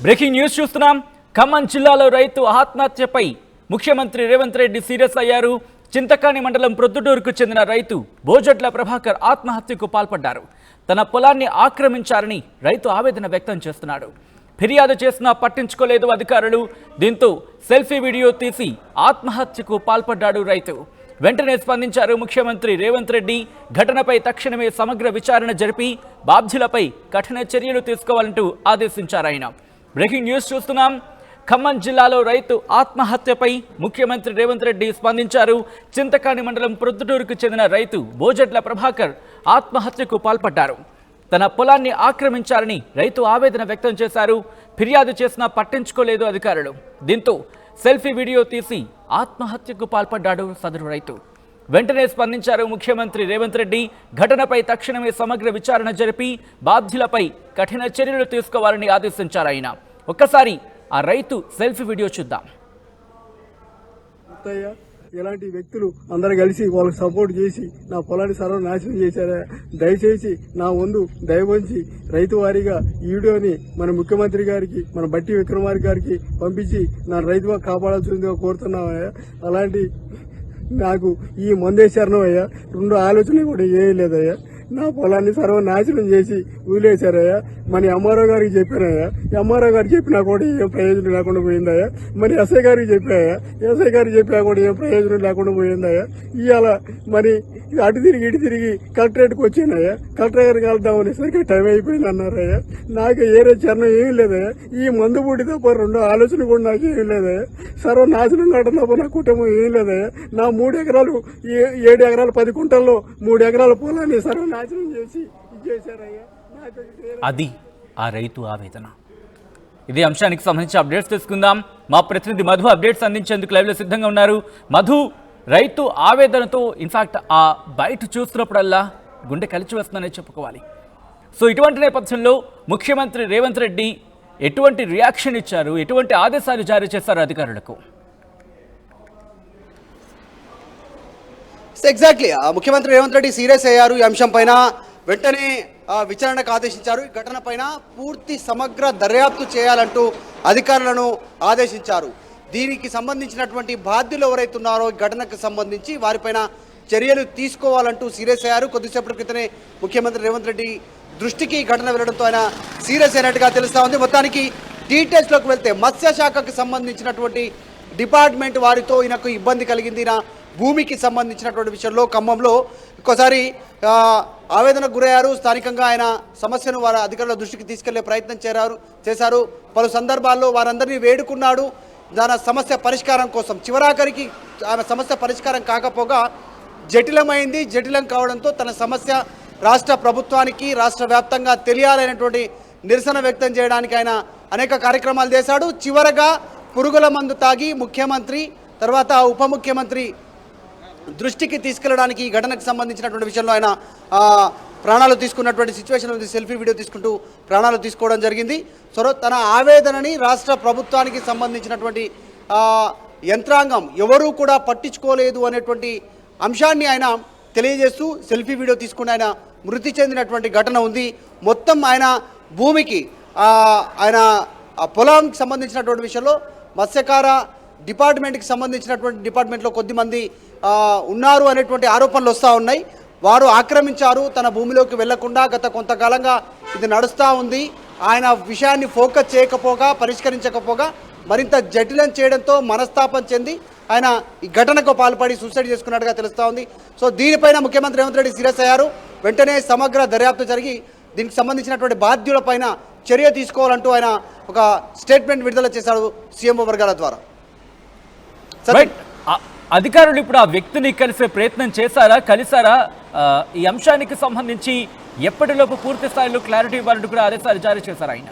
Breaking news చూస్తున్నాం. ఖమ్మం జిల్లాలో రైతు ఆత్మహత్యపై ముఖ్యమంత్రి రేవంత్ రెడ్డి సీరియస్ అయ్యారు. చింతకాని మండలం ప్రొద్దుటూరుకు చెందిన రైతు బోజట్ల ప్రభాకర్ ఆత్మహత్యకు పాల్పడ్డారు. తన పొలాన్ని ఆక్రమించారని రైతు ఆవేదన వ్యక్తం చేస్తున్నాడు. ఫిర్యాదు చేసినా పట్టించుకోలేదు అధికారులు. దీంతో సెల్ఫీ వీడియో తీసి ఆత్మహత్యకు పాల్పడ్డాడు రైతు. వెంటనే స్పందించారు ముఖ్యమంత్రి రేవంత్ రెడ్డి. ఘటనపై తక్షణమే సమగ్ర విచారణ జరిపి బాధ్యులపై కఠిన చర్యలు తీసుకోవాలంటూ ఆదేశించారు ఆయన. బ్రేకింగ్ న్యూస్ చూస్తున్నాం. ఖమ్మం జిల్లాలో రైతు ఆత్మహత్యపై ముఖ్యమంత్రి రేవంత్ రెడ్డి స్పందించారు. చింతకాని మండలం ప్రొద్దుటూరుకు చెందిన రైతు బోజట్ల ప్రభాకర్ ఆత్మహత్యకు పాల్పడ్డారు. తన పొలాన్ని ఆక్రమించారని రైతు ఆవేదన వ్యక్తం చేశారు. ఫిర్యాదు చేసినా పట్టించుకోలేదు అధికారులు. దీంతో సెల్ఫీ వీడియో తీసి ఆత్మహత్యకు పాల్పడ్డాడు సదరు రైతు. వెంటనే స్పందించారు ముఖ్యమంత్రి రేవంత్ రెడ్డి. ఘటనపై తక్షణమే సమగ్ర విచారణ జరిపి బాధ్యులపై కఠిన చర్యలు తీసుకోవాలని ఆదేశించారు ఆయన. ఒక్కసారి ఆ రైతు సెల్ఫీ వీడియో చూద్దాం. ఇలాంటి వ్యక్తులు అందరు కలిసి వాళ్ళకి సపోర్ట్ చేసి నా పొలాన్ని సర్వనాశనం చేశారా? దయచేసి నా వందు దయవంచి రైతు వారీగా ఈ వీడియోని మన ముఖ్యమంత్రి గారికి, మన బట్టి విక్రమార్క గారికి పంపించి నా రైతుగా కాపాడాల్సిందిగా కోరుతున్నామయ్యా. అలాంటి నాకు ఈ మందేశారణం అయ్యా, రెండు ఆలోచనలు కూడా ఏమీ లేదయ్యా. నా పొలాన్ని సర్వనాశనం చేసి వదిలేశారయ్యా. మన ఎంఆర్ఓ గారికి చెప్పానయ్యా, ఎంఆర్ఓ గారికి చెప్పినా కూడా ఏం ప్రయోజనం లేకుండా పోయిందయ్యా. మరి ఎస్ఐ గారికి చెప్పాయా, ఎస్ఐ గారికి చెప్పినా కూడా ఏం ప్రయోజనం లేకుండా పోయిందయ్యా. ఇవాళ మరి అటు తిరిగి ఇటు తిరిగి కలెక్టరేట్కి వచ్చినాయా, కలెక్టర్ గారికి వెళ్దామనేసరికి టైం అయిపోయింది అన్నారయ్యా. నాకు ఏరే చరణం ఏమీ లేదయ్యా. ఈ మందు పూడి తప్ప రెండో ఆలోచన కూడా నాకు ఏమీ లేదయ్యా. సర్వనాశనం కావడం తప్ప నా కుటుంబం ఏమీ లేదయ్యా. నా 3 ఎకరాలు 7 ఎకరాలు 10 కుంటల్లో 3 ఎకరాల పొలాన్ని సర్వనాశనం చేసి ఇచ్చేశారయ్యా. అది ఆ రైతు ఆవేదన. ఇదే అంశానికి సంబంధించి అప్డేట్స్ తెలుసుకుందాం. మా ప్రతినిధి మధు అప్డేట్స్ అందించేందుకు లైవ్లో సిద్ధంగా ఉన్నారు. మధు, రైతు ఆవేదనతో ఇన్ఫాక్ట్ ఆ బయట చూస్తున్నప్పుడల్లా గుండె కలిసి వస్తుందనే చెప్పుకోవాలి. సో ఇటువంటి నేపథ్యంలో ముఖ్యమంత్రి రేవంత్ రెడ్డి ఎటువంటి రియాక్షన్ ఇచ్చారు, ఎటువంటి ఆదేశాలు జారీ చేశారు అధికారులకు? ఎగ్జాక్ట్లీ ముఖ్యమంత్రి రేవంత్ రెడ్డి సీరియస్ అయ్యారు. ఈ అంశం పైన వెంటనే విచారణకు ఆదేశించారు. ఈ ఘటన పైన పూర్తి సమగ్ర దర్యాప్తు చేయాలంటూ అధికారులను ఆదేశించారు. దీనికి సంబంధించినటువంటి బాధ్యులు ఎవరైతే ఉన్నారో ఈ ఘటనకు సంబంధించి వారిపైన చర్యలు తీసుకోవాలంటూ సీరియస్ అయ్యారు. కొద్దిసేపటి క్రితమే ముఖ్యమంత్రి రేవంత్ రెడ్డి దృష్టికి ఈ ఘటన వెళ్లడంతో ఆయన సీరియస్ అయినట్టుగా తెలుస్తూ ఉంది. మొత్తానికి డీటెయిల్స్లోకి వెళ్తే మత్స్యశాఖకు సంబంధించినటువంటి డిపార్ట్మెంట్ వారితో ఈయనకు ఇబ్బంది కలిగింది. భూమికి సంబంధించినటువంటి విషయంలో ఖమ్మంలో ఒక్కోసారి ఆవేదనకు గురయ్యారు. స్థానికంగా ఆయన సమస్యను వారి అధికారుల దృష్టికి తీసుకెళ్లే ప్రయత్నం చేశారు. పలు సందర్భాల్లో వారందరినీ వేడుకున్నాడు దాని సమస్య పరిష్కారం కోసం. చివరాఖరికి ఆమె సమస్య పరిష్కారం కాకపోగా జటిలమైంది. జటిలం కావడంతో తన సమస్య రాష్ట్ర ప్రభుత్వానికి రాష్ట్ర వ్యాప్తంగా తెలియాలనేటువంటి నిరసన వ్యక్తం చేయడానికి ఆయన అనేక కార్యక్రమాలు చేశాడు. చివరగా పురుగుల మందు తాగి ముఖ్యమంత్రి తర్వాత ఉప ముఖ్యమంత్రి దృష్టికి తీసుకెళ్లడానికి ఈ ఘటనకు సంబంధించినటువంటి విషయంలో ఆయన ప్రాణాలు తీసుకున్నటువంటి సిచ్యువేషన్ ఉంది. సెల్ఫీ వీడియో తీసుకుంటూ ప్రాణాలు తీసుకోవడం జరిగింది. సో తన ఆవేదనని రాష్ట్ర ప్రభుత్వానికి సంబంధించినటువంటి యంత్రాంగం ఎవరూ కూడా పట్టించుకోలేదు అనేటువంటి అంశాన్ని ఆయన తెలియజేస్తూ సెల్ఫీ వీడియో తీసుకుని ఆయన మృతి చెందినటువంటి ఘటన ఉంది. మొత్తం ఆయన భూమికి ఆయన పొలానికి సంబంధించినటువంటి విషయంలో మత్స్యకార డిపార్ట్మెంట్కి సంబంధించినటువంటి డిపార్ట్మెంట్లో కొద్దిమంది ఉన్నారు అనేటువంటి ఆరోపణలు వస్తూ ఉన్నాయి. వారు ఆక్రమించారు, తన భూమిలోకి వెళ్లకుండా గత కొంతకాలంగా ఇది నడుస్తూ ఉంది. ఆయన విషయాన్ని ఫోకస్ చేయకపోగా పరిష్కరించకపోగా మరింత జటిలం చేయడంతో మనస్తాపం చెంది ఆయన ఈ ఘటనకు పాల్పడి సూసైడ్ చేసుకున్నట్టుగా తెలుస్తూ ఉంది. సో దీనిపైన ముఖ్యమంత్రి రేవంత్ రెడ్డి సీరియస్ అయ్యారు. వెంటనే సమగ్ర దర్యాప్తు జరిగి దీనికి సంబంధించినటువంటి బాధ్యులపైన చర్య తీసుకోవాలంటూ ఆయన ఒక స్టేట్మెంట్ విడుదల చేశారు సీఎంఓ వర్గాల ద్వారా. అధికారులు ఇప్పుడు ఆ వ్యక్తిని కలిసే ప్రయత్నం కలిసారా? ఈ అంశానికి సంబంధించి ఎప్పటిలోపు పూర్తి స్థాయిలో క్లారిటీ ఇవ్వాలంటూ కూడా ఆదేశాలు జారీ చేశారు ఆయన.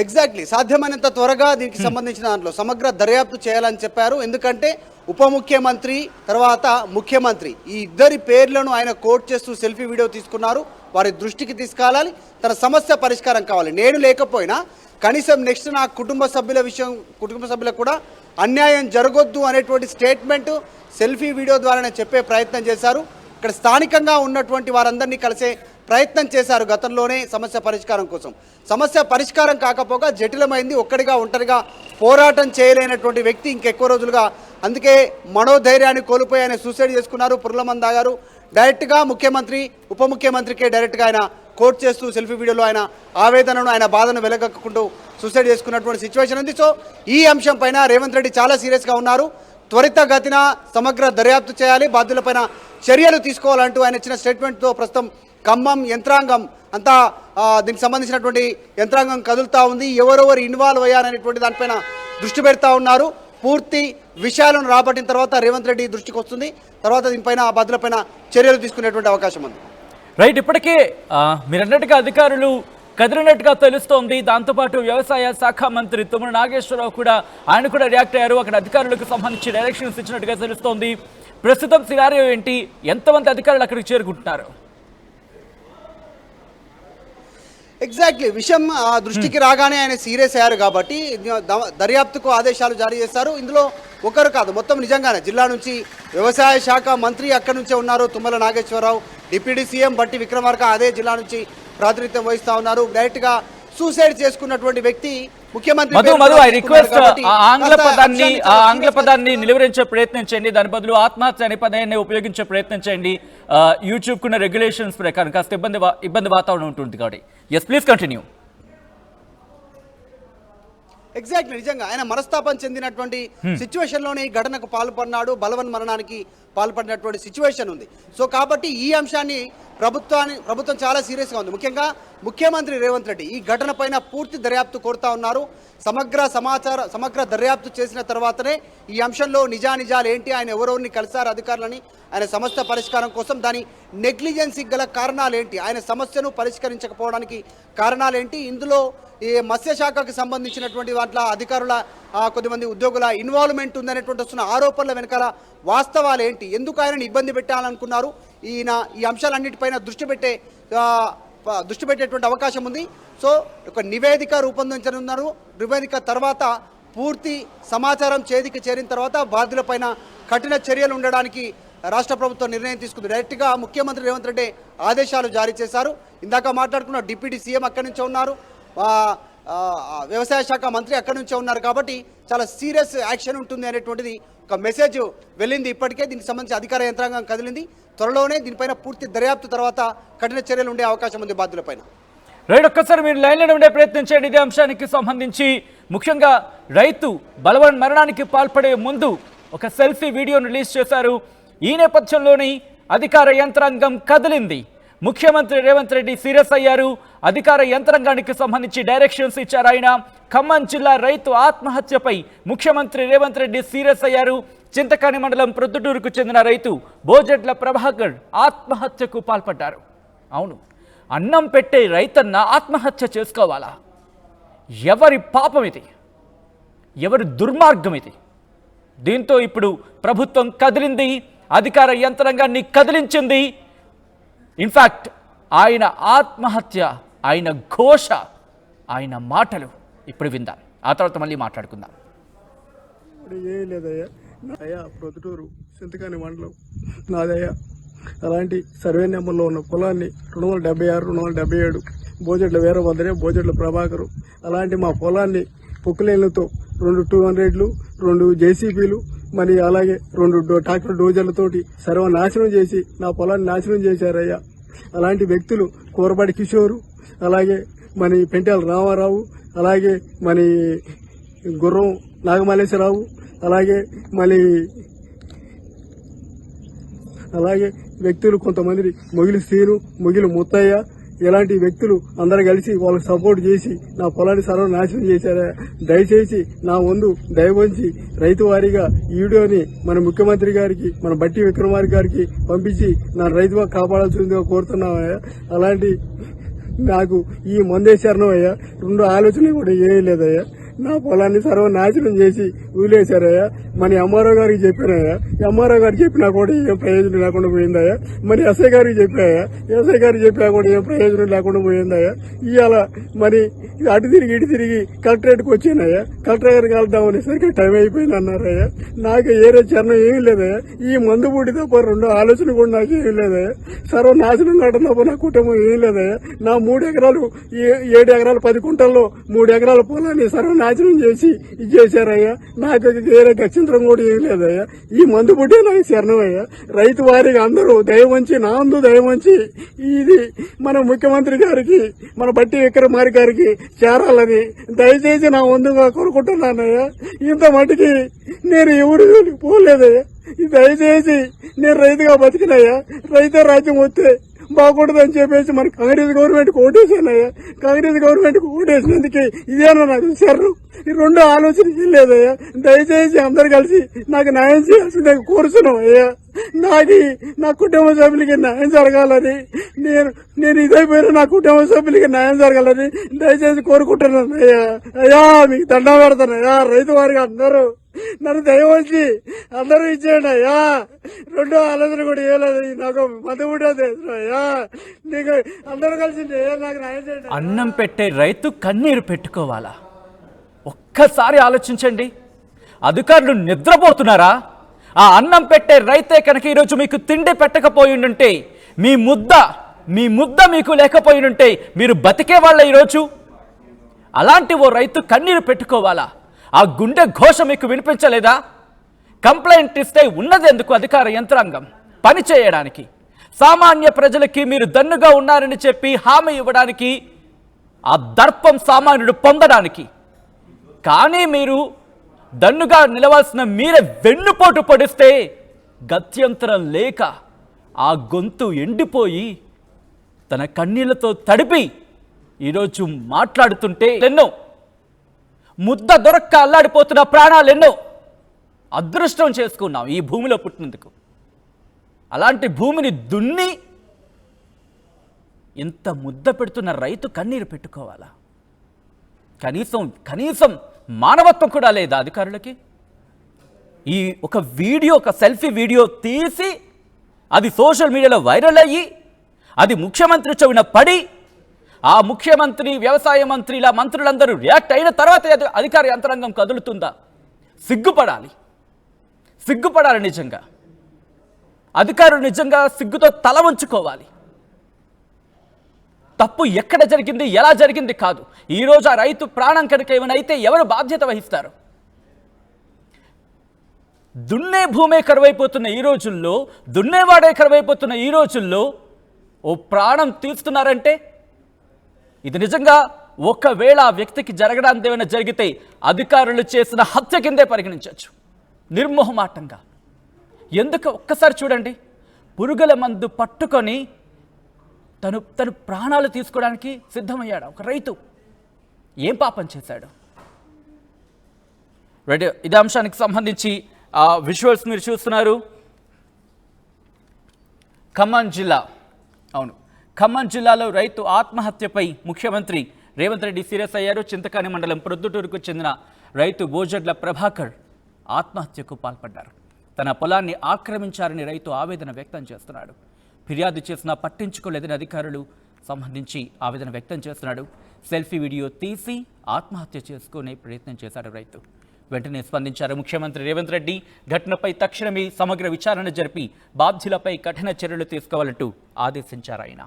ఎగ్జాక్ట్లీ సాధ్యమైనంత త్వరగా దీనికి సంబంధించిన దాంట్లో సమగ్ర దర్యాప్తు చేయాలని చెప్పారు. ఎందుకంటే ఉప ముఖ్యమంత్రి తర్వాత ముఖ్యమంత్రి ఈ ఇద్దరి పేర్లను ఆయన కోట్ చేస్తూ సెల్ఫీ వీడియో తీసుకున్నారు. వారి దృష్టికి తీసుకెళ్ళాలి, తన సమస్య పరిష్కారం కావాలి. నేను లేకపోయినా కనీసం నెక్స్ట్ నా కుటుంబ సభ్యులకు కూడా అన్యాయం జరగొద్దు అనేటువంటి స్టేట్మెంట్ సెల్ఫీ వీడియో ద్వారానే చెప్పే ప్రయత్నం చేశారు. ఇక్కడ స్థానికంగా ఉన్నటువంటి వారందరినీ కలిసే ప్రయత్నం చేశారు గతంలోనే సమస్య పరిష్కారం కోసం. సమస్య పరిష్కారం కాకపోగా జటిలమైంది. ఒంటరిగా పోరాటం చేయలేనటువంటి వ్యక్తి ఇంకెక్కువ రోజులుగా, అందుకే మనోధైర్యాన్ని కోల్పోయి ఆయన సూసైడ్ చేసుకున్నారు. పుర్లమందా గారు డైరెక్ట్గా ముఖ్యమంత్రి ఉప ముఖ్యమంత్రికే డైరెక్ట్గా ఆయన కోట్ చేస్తూ సెల్ఫీ వీడియోలో ఆయన ఆవేదనను ఆయన బాధను వెలగక్కుంటూ సూసైడ్ చేసుకున్నటువంటి సిచ్యువేషన్ ఉంది. సో ఈ అంశం పైన రేవంత్ రెడ్డి చాలా సీరియస్గా ఉన్నారు. త్వరితగతిన సమగ్ర దర్యాప్తు చేయాలి, బాధ్యులపైన చర్యలు తీసుకోవాలంటూ ఆయన ఇచ్చిన స్టేట్మెంట్తో ప్రస్తుతం ఖమ్మం యంత్రాంగం అంతా దీనికి సంబంధించినటువంటి యంత్రాంగం కదులుతూ ఉంది. ఎవరెవరు ఇన్వాల్వ్ అయ్యారనేటువంటి దానిపైన దృష్టి పెడతా ఉన్నారు. పూర్తి విషయాలను రాబట్టిన తర్వాత రేవంత్ రెడ్డి దృష్టికి వస్తుంది. తర్వాత దీనిపైన బాధ్యులపైన చర్యలు తీసుకునేటువంటి అవకాశం ఉంది. రైట్, ఇప్పటికే మీరు అన్నట్టుగా అధికారులు కదిలినట్టుగా తెలుస్తోంది. దాంతోపాటు వ్యవసాయ శాఖ మంత్రి తుమ్మల నాగేశ్వరరావు కూడా ఆయన కూడా రియాక్ట్ అయ్యారు. అక్కడ అధికారులకు సంబంధించి డైరెక్షన్స్ ఇచ్చినట్టుగా తెలుస్తోంది. ప్రస్తుతం సినారియో ఏంటి? ఎంతమంది అధికారులు అక్కడికి చేరుకుంటున్నారు? ఎగ్జాక్ట్లీ విషయం దృష్టికి రాగానే ఆయన సీరియస్ అయ్యారు కాబట్టి దర్యాప్తుకు ఆదేశాలు జారీ చేశారు. ఇందులో ఒకరు కాదు, మొత్తం నిజంగానే జిల్లా నుంచి వ్యవసాయ శాఖ మంత్రి అక్కడి నుంచే ఉన్నారు తుమ్మల నాగేశ్వరరావు. డిప్యూటీ సీఎం బట్టి విక్రమార్క అదే జిల్లా నుంచి ప్రాతినిధ్యం వహిస్తూ ఉన్నారు. డైరెక్ట్గా సూసైడ్ చేసుకున్నటువంటి వ్యక్తి ముఖ్యమంత్రి ఆంగ్ల పదాన్ని నిలువరించే ప్రయత్నం చేయండి, దాని బదులు ఆత్మహత్య అనే పదాన్ని ఉపయోగించే ప్రయత్నం చేయండి. యూట్యూబ్ కున్న రెగ్యులేషన్స్ ప్రకారం కాస్త ఇబ్బంది వాతావరణం ఉంటుంది కాబట్టి. Yes, please continue. ఎగ్జాక్ట్లీ నిజంగా ఆయన మనస్తాపం చెందినటువంటి సిచ్యువేషన్ లోనే ఈ ఘటనకు పాల్పడినాడు, బలవన్ మరణానికి పాల్పడినటువంటి సిచ్యువేషన్ ఉంది. సో కాబట్టి ఈ అంశాన్ని ప్రభుత్వం చాలా సీరియస్గా ఉంది. ముఖ్యంగా ముఖ్యమంత్రి రేవంత్ రెడ్డి ఈ ఘటన పైన పూర్తి దర్యాప్తు కోరుతా ఉన్నారు. సమగ్ర దర్యాప్తు చేసిన తర్వాతనే ఈ అంశంలో నిజాలు ఏంటి, ఆయన ఎవరెవరిని కలిశారు అధికారులని, ఆయన సమస్య పరిష్కారం కోసం దాని నెగ్లిజెన్సీ గల కారణాలేంటి, ఆయన సమస్యను పరిష్కరించకపోవడానికి కారణాలేంటి, ఇందులో ఈ మత్స్యశాఖకు సంబంధించినటువంటి వాటిలో అధికారుల కొద్దిమంది ఉద్యోగుల ఇన్వాల్వ్మెంట్ ఉందనేటువంటి వస్తున్న ఆరోపణల వెనకాల వాస్తవాలు ఏంటి, ఎందుకు ఆయనను ఇబ్బంది పెట్టాలనుకున్నారు, ఈయన ఈ అంశాలన్నిటిపైన దృష్టి పెట్టేటువంటి అవకాశం ఉంది. సో ఒక నివేదిక రూపొందించనున్నారు. నివేదిక తర్వాత పూర్తి సమాచారం చేతికి చేరిన తర్వాత బాధ్యులపైన కఠిన చర్యలు ఉండడానికి రాష్ట్ర ప్రభుత్వం నిర్ణయం తీసుకుంది. డైరెక్ట్గా ముఖ్యమంత్రి రేవంత్ రెడ్డి ఆదేశాలు జారీ చేశారు. ఇందాక మాట్లాడుకున్న డిప్యూటీ సీఎం అక్కడి నుంచే ఉన్నారు, వ్యవసాయ శాఖ మంత్రి అక్కడి నుంచే ఉన్నారు. కాబట్టి చాలా సీరియస్ యాక్షన్ ఉంటుంది అనేటువంటిది ఒక మెసేజ్ వెళ్ళింది. ఇప్పటికే దీనికి సంబంధించి అధికార యంత్రాంగం కదిలింది. త్వరలోనే దీనిపైన పూర్తి దర్యాప్తు తర్వాత కఠిన చర్యలు ఉండే అవకాశం ఉంది బాధ్యులపైన. రైట్, ఒక్కసారి మీరు లైన్లో ఉండే ప్రయత్నం చేయండి. ఇదే అంశానికి సంబంధించి ముఖ్యంగా రైతు బలవన్ మరణానికి పాల్పడే ముందు ఒక సెల్ఫీ వీడియోను రిలీజ్ చేశారు. ఈ నేపథ్యంలోని అధికార యంత్రాంగం కదిలింది. ముఖ్యమంత్రి రేవంత్ రెడ్డి సీరియస్ అయ్యారు. అధికార యంత్రాంగానికి సంబంధించి డైరెక్షన్స్ ఇచ్చారు ఆయన. ఖమ్మం జిల్లా రైతు ఆత్మహత్యపై ముఖ్యమంత్రి రేవంత్ రెడ్డి సీరియస్ అయ్యారు. చింతకాని మండలం ప్రొద్దుటూరుకు చెందిన రైతు బోజెట్ల ప్రభాకర్ ఆత్మహత్యకు పాల్పడ్డారు. అవును, అన్నం పెట్టే రైతన్న ఆత్మహత్య చేసుకోవాలా? ఎవరి పాపం ఇది? ఎవరి దుర్మార్గం ఇది? దీంతో ఇప్పుడు ప్రభుత్వం కదిలింది, అధికార యంత్రాంగాన్ని కదిలించింది. ఇన్ఫ్యాక్ట్ ఆయన ఆత్మహత్య, ఆయన ఘోష, ఆయన మాటలు ఇప్పుడు విందాం. ఆ తర్వాత మళ్ళీ మాట్లాడుకుందాం. ఏం లేదయ్యా, అయ్యా ప్రొద్దుటూరు చింతకాని మండలం నాదయ్యా. అలాంటి సర్వే నెంబర్లో ఉన్న పొలాన్ని 276, 277 బోజెట్ల వీరభద్రే, బోజెట్ల ప్రభాకరు, అలాంటి మా పొలాన్ని పొక్కులేళ్లతో 2 200లు, 2 జేసీబీలు, మరి అలాగే 2 ట్రాక్టర్ డోజర్లతోటి సర్వనాశనం చేసి నా పొలాన్ని నాశనం చేశారయ్యా. అలాంటి వ్యక్తులు కోరపాటి కిషోరు, అలాగే మన పెంటాల రామారావు, అలాగే మన గుర్రం నాగమల్లేశ్వరరావు, అలాగే వ్యక్తులు కొంతమంది మొగిలి శ్రీను, మొగిలి ముత్తయ్య, ఇలాంటి వ్యక్తులు అందరూ కలిసి వాళ్ళకి సపోర్ట్ చేసి నా పొలాన్ని సర్వనాశనం చేశారా. దయచేసి నా వంతు దయవంచి రైతు వారీగా ఈ వీడియోని మన ముఖ్యమంత్రి గారికి, మన బట్టి విక్రమార్క గారికి పంపించి నా రైతుగా కాపాడాల్సిందిగా కోరుతున్నామయ్యా. అలాంటి నాకు ఈ మందేశారణం అయ్యా, 2 ఆలోచనలు కూడా ఏం లేదయ్యా. నా పొలాన్ని సర్వనాశనం చేసి వదిలేశారయ్యా. మన ఎంఆర్ఓ గారికి చెప్పానయ్యా, ఎంఆర్ఓ గారికి చెప్పినా కూడా ఏం ప్రయోజనం లేకుండా పోయిందయ్యా. మరి ఎస్ఐ గారికి చెప్పాయా, ఎస్ఐ గారికి చెప్పినా కూడా ఏం ప్రయోజనం లేకుండా పోయిందయ్యా. ఇవాళ మరి అటు తిరిగి ఇటు తిరిగి కలెక్టరేట్కి వచ్చానయ్యా. కలెక్టర్ గారికి వెళ్దామనేసరికి టైం అయిపోయింది అన్నారయ్యా. నాకు ఏరే చరణం ఏమీ లేదయ్యా. ఈ మందు బుడ్డి తప్ప రెండో ఆలోచన కూడా నాకు ఏమీ లేదయ్యా. సర్వనాశనం కావడం తప్ప నా కుటుంబం ఏమీ లేదయ్యా. నా 3 ఎకరాలు 7 ఎకరాలు 10 కుంటల్లో 3 ఎకరాల పొలాన్ని సర్వనాశనం చేసి ఇది చేశారయ్యా. నాకు వేరే గచ్చింతరం కూడా ఏం లేదయ్యా. ఈ మందు బుడ్డే నాకు శరణమయ్యా. రైతు వారికి అందరూ దయవంచి నా అందు దయవంచి ఇది మన ముఖ్యమంత్రి గారికి, మన బట్టి విక్రమార్క గారికి చేరాలని దయచేసి నా వంతుగా కోరుకుంటున్నానయ్యా. ఇంత మటుకి నేను ఎవరు పోలేదయ్యా. దయచేసి నేను రైతుగా బతికినయ్యా. రైతే రాజ్యం వస్తే బాగుండదని చెప్పేసి మన కాంగ్రెస్ గవర్నమెంట్ ఓటేసానయ్యా. కాంగ్రెస్ గవర్నమెంట్ ఓటేసినందుకే ఇదేనా నాకు శరణం. ఈ రెండో ఆలోచన ఏం లేదయ్యా. దయచేసి అందరు కలిసి నాకు న్యాయం చేయాల్సిందే కోరుతున్నాం అయ్యా. నా కుటుంబ సభ్యులకి న్యాయం జరగాలని నేను ఇదైపోయినా నా కుటుంబ సభ్యులకి న్యాయం జరగాలని దయచేసి కోరుకుంటున్నాను అయ్యా. అయ్యా మీకు దండం పెడతానయ్యా. రైతు వారికి అందరూ నన్ను దయవచ్చి అందరూ ఇచ్చేయండి అయ్యా. రెండో ఆలోచన కూడా ఏలేదు. నాకు మద్దతు అయ్యా. నీకు అందరూ కలిసి నాకు న్యాయం చేయండి. అన్నం పెట్టే రైతు కన్నీరు పెట్టుకోవాలా? ఒక్కసారి ఆలోచించండి. అధికారులు నిద్రపోతున్నారా? ఆ అన్నం పెట్టే రైతే కనుక ఈరోజు మీకు తిండి పెట్టకపోయిండుంటే, మీ ముద్ద మీకు లేకపోయిండుంటే మీరు బతికే వాళ్ళ ఈరోజు. అలాంటి ఓ రైతు కన్నీరు పెట్టుకోవాలా? ఆ గుండె ఘోష మీకు వినిపించలేదా? కంప్లైంట్ ఇస్తే ఉన్నది ఎందుకు అధికార యంత్రాంగం? పని చేయడానికి, సామాన్య ప్రజలకి మీరు దన్నుగా ఉన్నారని చెప్పి హామీ ఇవ్వడానికి, ఆ దర్పం సామాన్యుడు పొందడానికి. కానీ మీరు దన్నుగా నిలవాల్సిన మీరే వెన్నుపోటు పొడిస్తే గత్యంతరం లేక ఆ గొంతు ఎండిపోయి తన కన్నీళ్లతో తడిపి ఈరోజు మాట్లాడుతుంటే ఎన్నో ముద్ద దొరక్క అల్లాడిపోతున్న ప్రాణాలు ఎన్నో అదృష్టం చేసుకున్నాం ఈ భూమిలో పుట్టినందుకు. అలాంటి భూమిని దున్ని ఇంత ముద్ద పెడుతున్న రైతు కన్నీరు పెట్టుకోవాలా? కనీసం మానవత్వం కూడా లేదా అధికారులకి? ఈ ఒక సెల్ఫీ వీడియో తీసి అది సోషల్ మీడియాలో వైరల్ అయ్యి అది ముఖ్యమంత్రి చెవిన పడి ఆ ముఖ్యమంత్రి, వ్యవసాయ మంత్రి, ఇలా మంత్రులందరూ రియాక్ట్ అయిన తర్వాత అధికార యంత్రాంగం కదులుతుందా? సిగ్గుపడాలి నిజంగా. అధికారులు నిజంగా సిగ్గుతో తల వంచుకోవాలి. తప్పు ఎక్కడ జరిగింది, ఎలా జరిగింది కాదు. ఈరోజు ఆ రైతు ప్రాణం కనుక ఏమైనా అయితే ఎవరు బాధ్యత వహిస్తారు? దున్నే భూమే కరువైపోతున్న ఈ రోజుల్లో, దున్నేవాడే కరువైపోతున్న ఈ రోజుల్లో ఓ ప్రాణం తీస్తున్నారంటే ఇది నిజంగా ఒకవేళ ఆ వ్యక్తికి జరగడానికి ఏమైనా జరిగితే అధికారులు చేసిన హత్య కిందే పరిగణించవచ్చు నిర్మోహమాటంగా. ఎందుకు ఒక్కసారి చూడండి, పురుగుల మందు పట్టుకొని తను ప్రాణాలు తీసుకోవడానికి సిద్ధమయ్యాడు ఒక రైతు. ఏం పాపం చేశాడు? రెడీ, ఇదే అంశానికి సంబంధించి విజువల్స్ మీరు చూస్తున్నారు. ఖమ్మం జిల్లాలో రైతు ఆత్మహత్యపై ముఖ్యమంత్రి రేవంత్ రెడ్డి సీరియస్ అయ్యారు. చింతకాని మండలం ప్రొద్దుటూరుకు చెందిన రైతు బోజడ్ల ప్రభాకర్ ఆత్మహత్యకు పాల్పడ్డారు. తన పొలాన్ని ఆక్రమించారని రైతు ఆవేదన వ్యక్తం చేస్తున్నాడు. ఫిర్యాదు చేసినా పట్టించుకోలేదని అధికారులు సంబంధించి ఆవేదన వ్యక్తం చేస్తున్నాడు. సెల్ఫీ వీడియో తీసి ఆత్మహత్య చేసుకునే ప్రయత్నం చేశాడు రైతు. వెంటనే స్పందించారు ముఖ్యమంత్రి రేవంత్ రెడ్డి. ఘటనపై తక్షణమే సమగ్ర విచారణ జరిపి బాధ్యులపై కఠిన చర్యలు తీసుకోవాలంటూ ఆదేశించారు ఆయన.